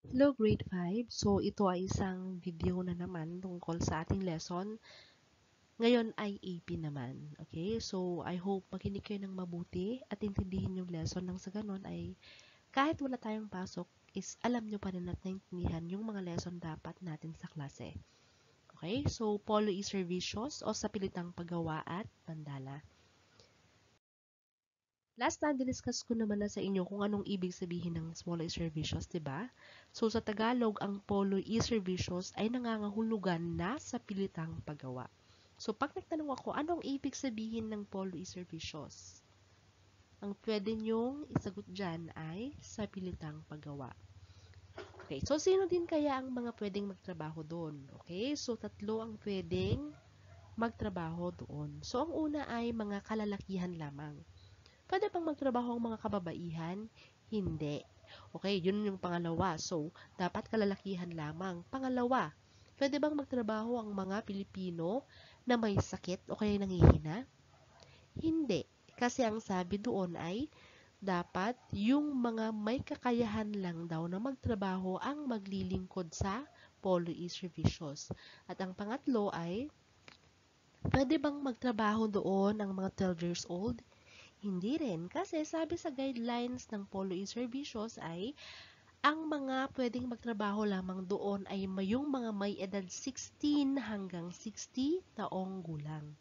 Hello, grade 5. So, ito ay isang video na naman tungkol sa ating lesson. Ngayon ay AP naman. Okay? So, I hope makinig kayo ng mabuti at intindihin yung lesson nang sa ganun ay kahit wala tayong pasok is alam nyo pa rin at naintindihan yung mga lesson dapat natin sa klase. Okay? So, Polo is servicios o sa pilitang paggawa at mandala. Last time, diniscuss ko naman na sa inyo kung anong ibig sabihin ng small servicios, diba? So, sa Tagalog, ang polo servicios ay nangangahulugan na sa pilitang paggawa. So, pag nagtanong ako, anong ibig sabihin ng polo servicios? Ang pwede nyong isagot dyan ay sa pilitang paggawa. Okay, so sino din kaya ang mga pwedeng magtrabaho doon? Okay, so tatlo ang pwedeng magtrabaho doon. So, ang una ay mga kalalakihan lamang. Pwede bang magtrabaho ang mga kababaihan? Hindi. Okay, yun yung pangalawa. So, dapat kalalakihan lamang. Pangalawa, pwede bang magtrabaho ang mga Pilipino na may sakit o kaya nangihina? Hindi. Kasi ang sabi doon ay dapat yung mga may kakayahan lang daw na magtrabaho ang maglilingkod sa Polo Servicios. At ang pangatlo ay pwede bang magtrabaho doon ang mga 12 years old? Hindi rin, kasi sabi sa guidelines ng Polo Servicios ay ang mga pwedeng magtrabaho lamang doon ay yung mga may edad 16 hanggang 60 taong gulang.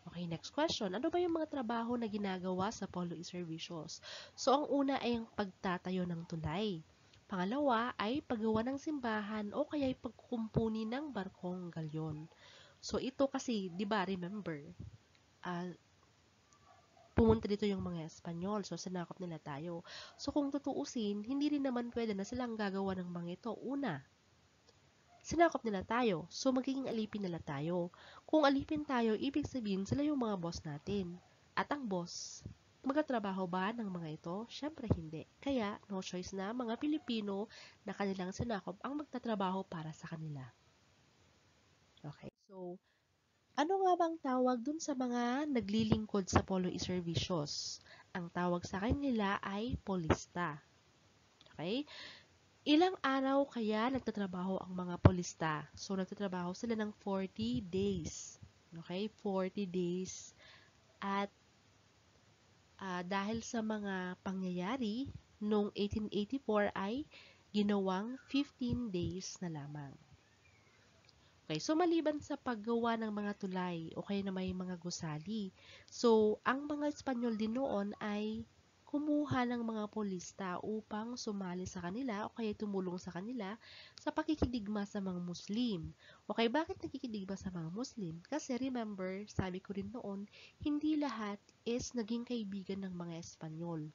Okay, next question. Ano ba yung mga trabaho na ginagawa sa Polo Servicios? So, ang una ay ang pagtatayo ng tulay. Pangalawa ay paggawa ng simbahan o kaya ay pagkukumpuni ng barkong galyon. So, ito kasi, di ba, remember, uh, pumunta dito yung mga Espanyol, so sinakop nila tayo. So kung tutuusin, hindi rin naman pwede na silang gagawa ng mga ito. Una, sinakop nila tayo, so magiging alipin nila tayo. Kung alipin tayo, ibig sabihin sila yung mga boss natin. At ang boss, magtatrabaho ba ng mga ito? Syempre hindi. Kaya, no choice na mga Pilipino na kanilang sinakop ang magtatrabaho para sa kanila. Okay, so ano nga bang tawag dun sa mga naglilingkod sa Polo Servicios? Ang tawag sa kanila ay polista. Okay? Ilang araw kaya nagtatrabaho ang mga polista? So, nagtatrabaho sila ng 40 days. Okay? 40 days. At dahil sa mga pangyayari, noong 1884 ay ginawang 15 days na lamang. Okay, so maliban sa paggawa ng mga tulay o kaya na may mga gusali, so ang mga Espanyol din noon ay kumuha ng mga polista upang sumali sa kanila o kaya tumulong sa kanila sa pakikidigma sa mga Muslim. Okay, bakit nakikidigma sa mga Muslim? Kasi remember, sabi ko rin noon, hindi lahat is naging kaibigan ng mga Espanyol.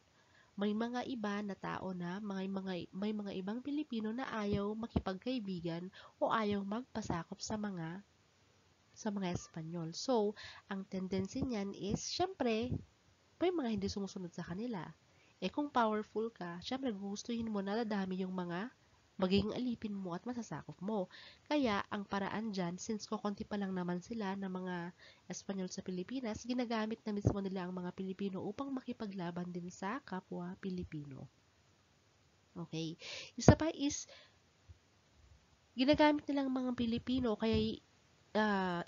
May mga iba na tao na may mga ibang Pilipino na ayaw makipagkaibigan o ayaw magpasakop sa mga Espanyol. So, ang tendency niyan is, syempre, may mga hindi sumusunod sa kanila. Eh kung powerful ka, syempre gugustuhin mo na dadami yung mga magiging alipin mo at masasakop mo. Kaya, ang paraan dyan, since kokonti pa lang naman sila ng mga Espanyol sa Pilipinas, ginagamit na mismo nila ang mga Pilipino upang makipaglaban din sa kapwa Pilipino. Okay. Isa pa is, ginagamit nilang mga Pilipino, kaya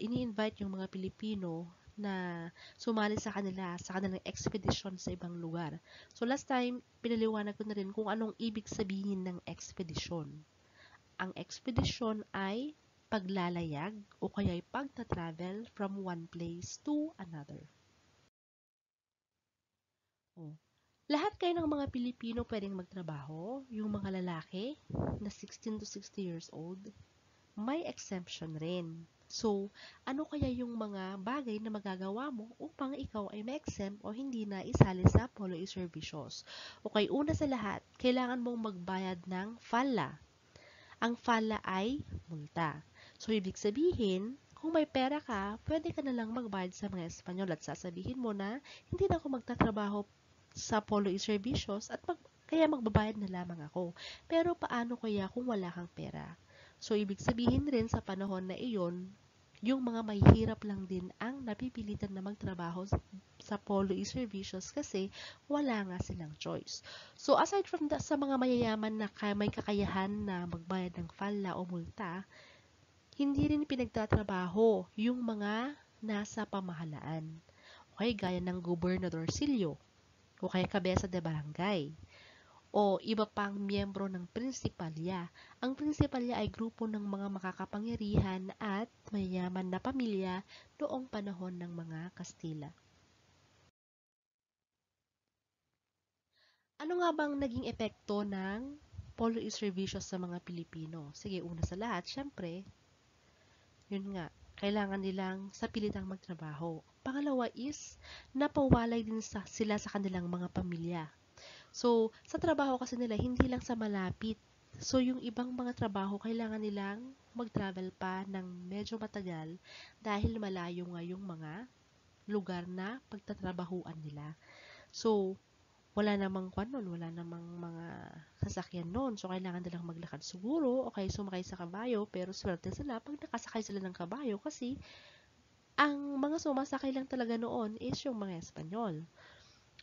ini-invite yung mga Pilipino na sumali sa kanilang expedition sa ibang lugar. So last time, pinaliwanag ko na rin kung anong ibig sabihin ng expedition. Ang expedition ay paglalayag o kaya ay pagta-travel from one place to another. Oh. Lahat kayo ng mga Pilipino pwedeng magtrabaho, yung mga lalaki na 16 to 60 years old, may exemption rin. So, ano kaya yung mga bagay na magagawa mo upang ikaw ay ma-exempt o hindi na isali sa Polo Servicios? Okay, una sa lahat, kailangan mong magbayad ng FALA. Ang FALA ay multa. So, ibig sabihin, kung may pera ka, pwede ka na lang magbayad sa mga Espanyol at sasabihin mo na hindi na ako magtatrabaho sa Polo Servicios at kaya magbabayad na lamang ako. Pero paano kaya kung wala kang pera? So, ibig sabihin rin sa panahon na iyon, yung mga mahihirap lang din ang napipilitan na magtrabaho sa polo e-servicios kasi wala nga silang choice. So, aside from sa mga mayayaman na may kakayahan na magbayad ng falla o multa, hindi rin pinagtatrabaho yung mga nasa pamahalaan. Okay, gaya ng Gobernador Silio o kaya Cabeza de Barangay o iba pang miyembro ng prinsipalya. Ang prinsipalya ay grupo ng mga makakapangyarihan at mayayaman na pamilya noong panahon ng mga Kastila. Ano nga bang naging epekto ng polo e-servicios sa mga Pilipino? Sige, una sa lahat, syempre, yun nga, kailangan nilang sa pilitang magtrabaho. Pangalawa is, napawalay din sila sa kanilang mga pamilya. So, sa trabaho kasi nila, hindi lang sa malapit. So, yung ibang mga trabaho, kailangan nilang mag-travel pa ng medyo matagal dahil malayo nga yung mga lugar na pagtatrabahuan nila. So, wala namang wala namang mga sasakyan noon. So, kailangan nilang maglakad siguro o kaya sumakay sa kabayo. Pero swerte sila pag nakasakay sila ng kabayo kasi ang mga sumasakay lang talaga noon is yung mga Espanyol.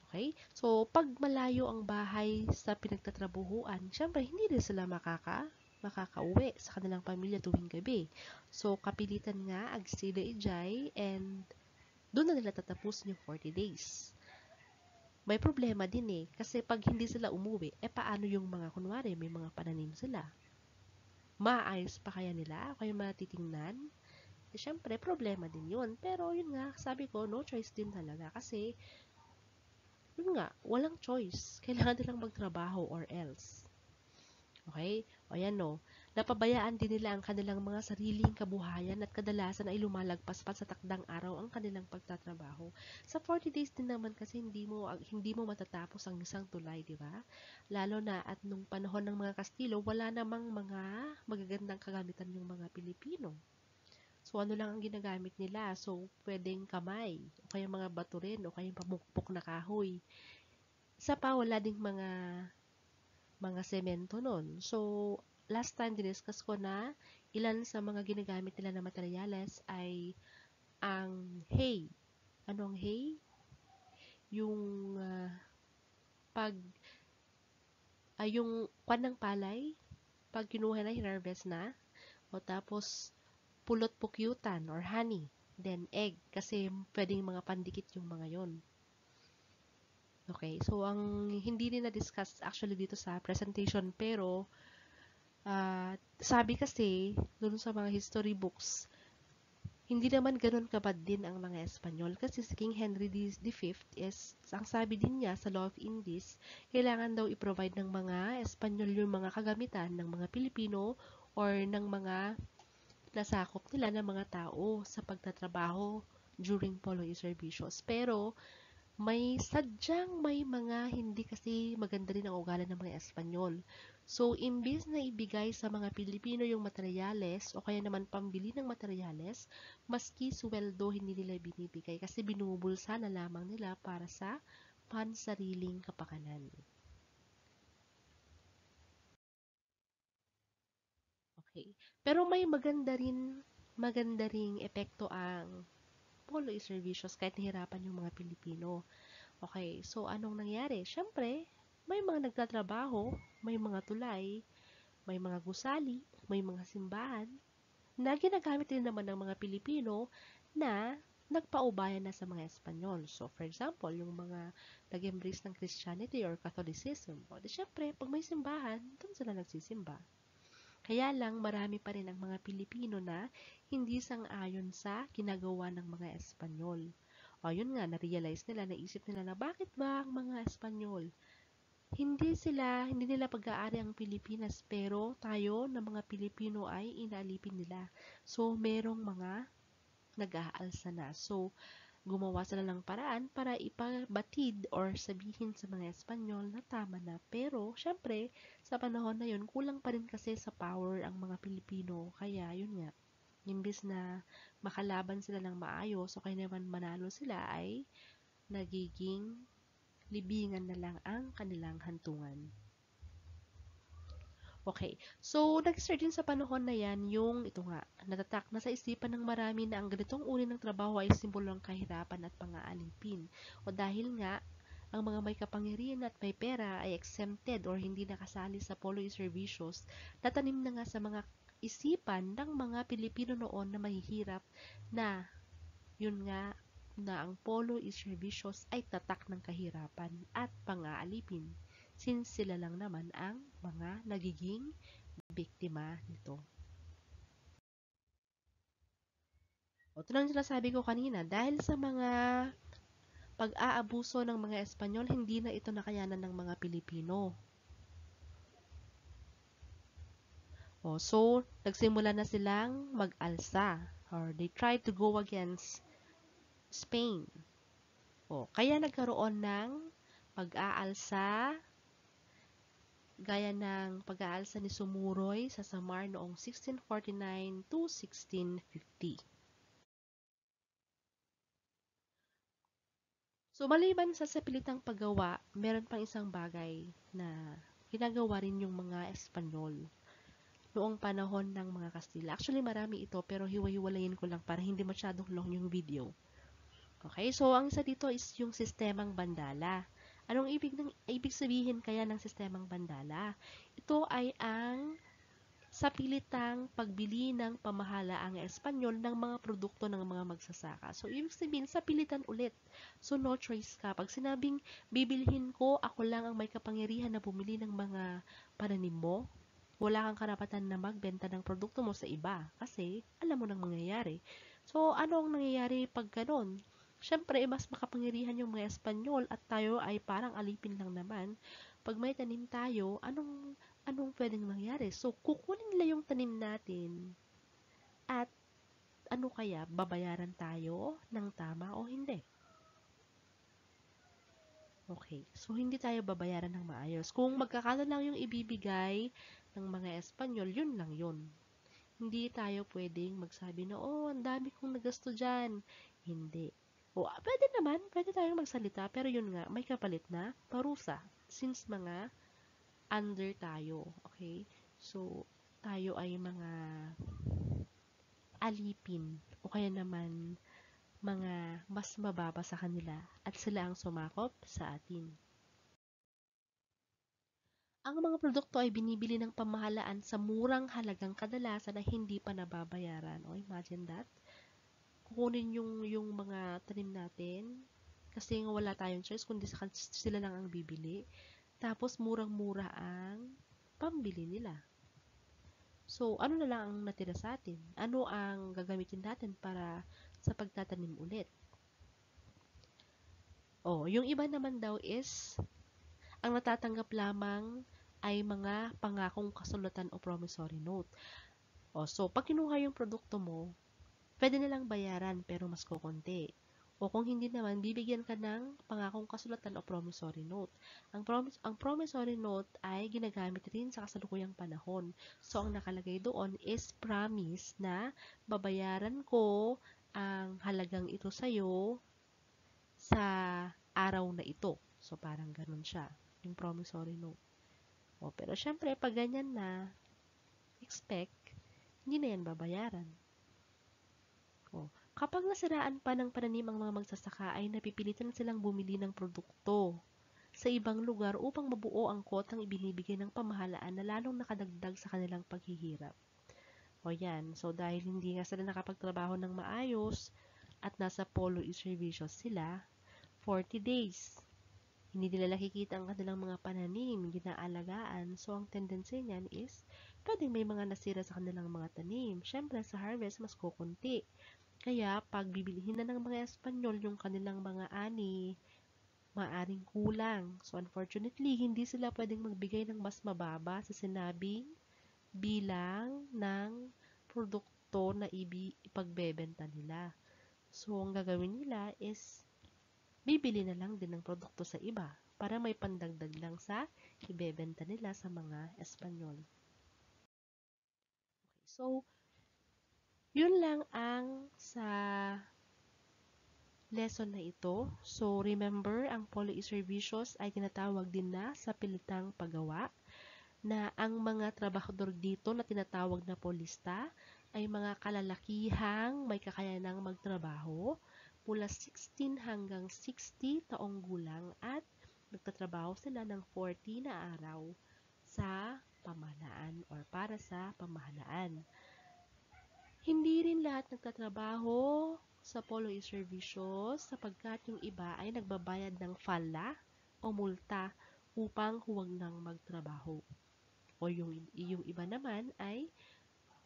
Okay? So, pag malayo ang bahay sa pinagtatrabuhuan, syempre, hindi rin sila makakauwi sa kanilang pamilya tuwing gabi. So, kapilitan nga, agsila ijay, and doon na nila tatapos yung 40 days. May problema din kasi pag hindi sila umuwi, paano yung mga, kunwari, may mga pananim sila? Maayos pa kaya nila? O kaya matitingnan? Syempre, problema din yun. Pero, yun nga, sabi ko, no choice din talaga kasi yun nga, walang choice. Kailangan nilang magtrabaho or else. Okay? O yan no. Napabayaan din nila ang kanilang mga sariling kabuhayan at kadalasan ay lumalagpas pa sa takdang araw ang kanilang pagtatrabaho. Sa 40 days din naman kasi hindi mo matatapos ang isang tulay, di ba? Lalo na at nung panahon ng mga Kastilo, wala namang mga magagandang kagamitan yung mga Pilipino. So, ano lang ang ginagamit nila? So, pwedeng kamay, o kaya mga bato rin, o kaya pamukpok na kahoy. Isa pa, wala ding mga semento nun. So, last time diniscuss ko na ilan sa mga ginagamit nila na materyales ay ang hay. Ano ang hay? Yung pag yung kwan ng palay, pag kinuha na, hinarvest na, o tapos pulot pukyutan or honey, then egg, kasi pwedeng mga pandikit yung mga yon. Okay, so ang hindi rin na-discuss actually dito sa presentation, pero sabi kasi doon sa mga history books, hindi naman ganun kabad din ang mga Espanyol kasi si King Henry V is, ang sabi din niya sa Law of Indies, kailangan daw i-provide ng mga Espanyol yung mga kagamitan ng mga Pilipino or ng mga nasakop nila ng mga tao sa pagtatrabaho during polo e-servicios. Pero may mga hindi kasi maganda rin ang ugali ng mga Espanyol. So, imbis na ibigay sa mga Pilipino yung materyales o kaya naman pambili ng materyales, maski sweldo hindi nila binibigay kasi binubulsa na lamang nila para sa pansariling kapakanan. Okay. Pero may maganda ring epekto ang polo e-servicios kahit nahirapan yung mga Pilipino. Okay, so anong nangyari? Siyempre, may mga nagtatrabaho, may mga tulay, may mga gusali, may mga simbahan na ginagamit din naman ng mga Pilipino na nagpaubayan na sa mga Espanyol. So, for example, yung mga nag-embrace ng Christianity or Catholicism. O, di syempre, pag may simbahan, doon sila nagsisimba. Kaya lang, marami pa rin ang mga Pilipino na hindi sang-ayon sa ginagawa ng mga Espanyol. O, yun nga, na-realize nila, naisip nila na bakit ba ang mga Espanyol hindi nila pag-aari ang Pilipinas, pero tayo na mga Pilipino ay inaalipin nila. So, merong mga nag-aalsa na. So, gumawa sila ng paraan para ipabatid or sabihin sa mga Espanyol na tama na. Pero, syempre, sa panahon na yun, kulang pa rin kasi sa power ang mga Pilipino. Kaya, yun nga, imbis na makalaban sila ng maayos o kaya naman manalo sila ay nagiging libingan na lang ang kanilang hantungan. Okay. So, nag-start din sa panahon na yan yung, ito nga, natatak na sa isipan ng marami na ang ganitong uri ng trabaho ay simbolo ng kahirapan at pang-aalipin. O dahil nga, ang mga may kapangyarihan at may pera ay exempted or hindi nakasali sa polo servicios, natanim na nga sa mga isipan ng mga Pilipino noon na mahihirap na, yun nga, na ang polo servicios ay tatak ng kahirapan at pang-aalipin since sila lang naman ang mga nagiging biktima nito. O, ito lang sinasabi ko kanina, dahil sa mga pag-aabuso ng mga Espanyol, hindi na ito nakayanan ng mga Pilipino. O, so, nagsimula na silang mag-alsa or they tried to go against Spain. O, kaya nagkaroon ng pag-aalsa gaya ng pag-aalsa ni Sumuroy sa Samar noong 1649 to 1650. So, maliban sa sapilitang paggawa, meron pang isang bagay na ginagawa rin yung mga Espanyol noong panahon ng mga Kastila. Actually, marami ito, pero hiwa-hiwalayin ko lang para hindi masyadong long yung video. Okay, so ang isa dito is yung sistemang bandala. Anong ibig sabihin kaya ng sistemang bandala? Ito ay ang sa pilitang pagbili ng pamahalaang Espanyol ng mga produkto ng mga magsasaka. So, ibig sabihin, sa pilitan ulit. So, no choice ka. Pag sinabing, bibilhin ko, ako lang ang may kapangyarihan na bumili ng mga pananim mo, wala kang karapatan na magbenta ng produkto mo sa iba. Kasi, alam mo nang mangyayari. So, ano ang nangyayari pag ganon? Siyempre, mas makapangyarihan yung mga Espanyol at tayo ay parang alipin lang naman. Pag may tanim tayo, anong pwedeng mangyari? So, kukunin nila yung tanim natin at ano kaya, babayaran tayo ng tama o hindi? Okay, so hindi tayo babayaran ng maayos. Kung magkakano lang yung ibibigay ng mga Espanyol, yun lang yun. Hindi tayo pwedeng magsabi na, oh, ang dami kong nagasto dyan. Hindi. O, pwede naman, pwede tayong magsalita, pero yun nga, may kapalit na parusa. Since mga under tayo, okay? So, tayo ay mga alipin o kaya naman mga mas mababa sa kanila at sila ang sumakop sa atin. Ang mga produkto ay binibili ng pamahalaan sa murang halagang kadalasan na hindi pa nababayaran. O, imagine that. Kukunin yung mga tanim natin kasi nga wala tayong choice kundi sila lang ang bibili. Tapos murang-mura ang pambili nila. So, ano na lang ang natira sa atin? Ano ang gagamitin natin para sa pagtatanim ulit? Oh, yung iba naman daw is, ang natatanggap lamang ay mga pangakong kasulatan o promissory note. Oh, so, pag kinuha yung produkto mo, pwede nilang bayaran pero mas kukunti. O kung hindi naman, bibigyan ka ng pangakong kasulatan o promissory note. Ang promissory note ay ginagamit rin sa kasalukuyang panahon. So, ang nakalagay doon is promise na babayaran ko ang halagang ito sa'yo sa araw na ito. So, parang ganun siya, yung promissory note. O, pero syempre, pag ganyan na, expect, hindi na yan babayaran. O, kapag nasiraan pa ng pananim ang mga magsasaka ay napipilitan silang bumili ng produkto sa ibang lugar upang mabuo ang kotang ibinibigay ng pamahalaan na lalong nakadagdag sa kanilang paghihirap. O yan, so dahil hindi nga sila nakapagtrabaho ng maayos at nasa polo servicios sila, 40 days. Hindi nila nakikita ang kanilang mga pananim, ginaalagaan. So, ang tendency niyan is, pwedeng may mga nasira sa kanilang mga tanim. Siyempre, sa harvest, mas kukunti. Kaya, pag bibilihin na ng mga Espanyol yung kanilang mga ani, maaring kulang. So, unfortunately, hindi sila pwedeng magbigay ng mas mababa sa sinabing bilang ng produkto na ipagbebenta nila. So, ang gagawin nila is bibili na lang din ng produkto sa iba para may pandagdag lang sa ibebenta nila sa mga Espanyol. Okay, so, yun lang ang sa lesson na ito. So, remember, ang polyservicios ay tinatawag din na sa pilitang paggawa na ang mga trabahador dito na tinatawag na polista ay mga kalalakihang may kakayanang magtrabaho mula 16 hanggang 60 taong gulang at nagtatrabaho sila ng 40 na araw sa pamahalaan or para sa pamahalaan. Hindi rin lahat nagtatrabaho sa Polo e-Servicios sapagkat yung iba ay nagbabayad ng falla o multa upang huwag nang magtrabaho. O yung iba naman ay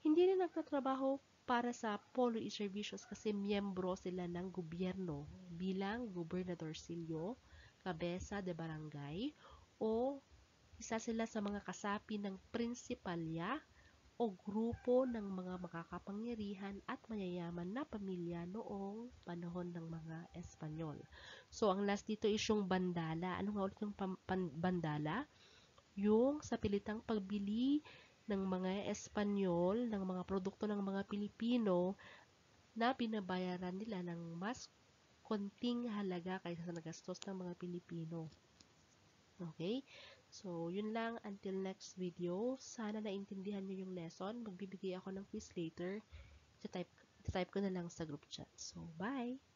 hindi rin nagtatrabaho para sa Polo e-Servicios kasi miyembro sila ng gobyerno bilang gobernadorcillo, kabesa de barangay, o isa sila sa mga kasapi ng prinsipalya o grupo ng mga makakapangyarihan at mayayaman na pamilya noong panahon ng mga Espanyol. So, ang last dito is yung bandala. Ano nga ulit yung bandala? Yung sa pilitang pagbili ng mga Espanyol, ng mga produkto ng mga Pilipino na binabayaran nila ng mas konting halaga kaysa sa nagastos ng mga Pilipino. Okay? So, yun lang. Until next video. Sana naintindihan nyo yung lesson. Magbibigay ako ng quiz later. Type ko na lang sa group chat. So, bye!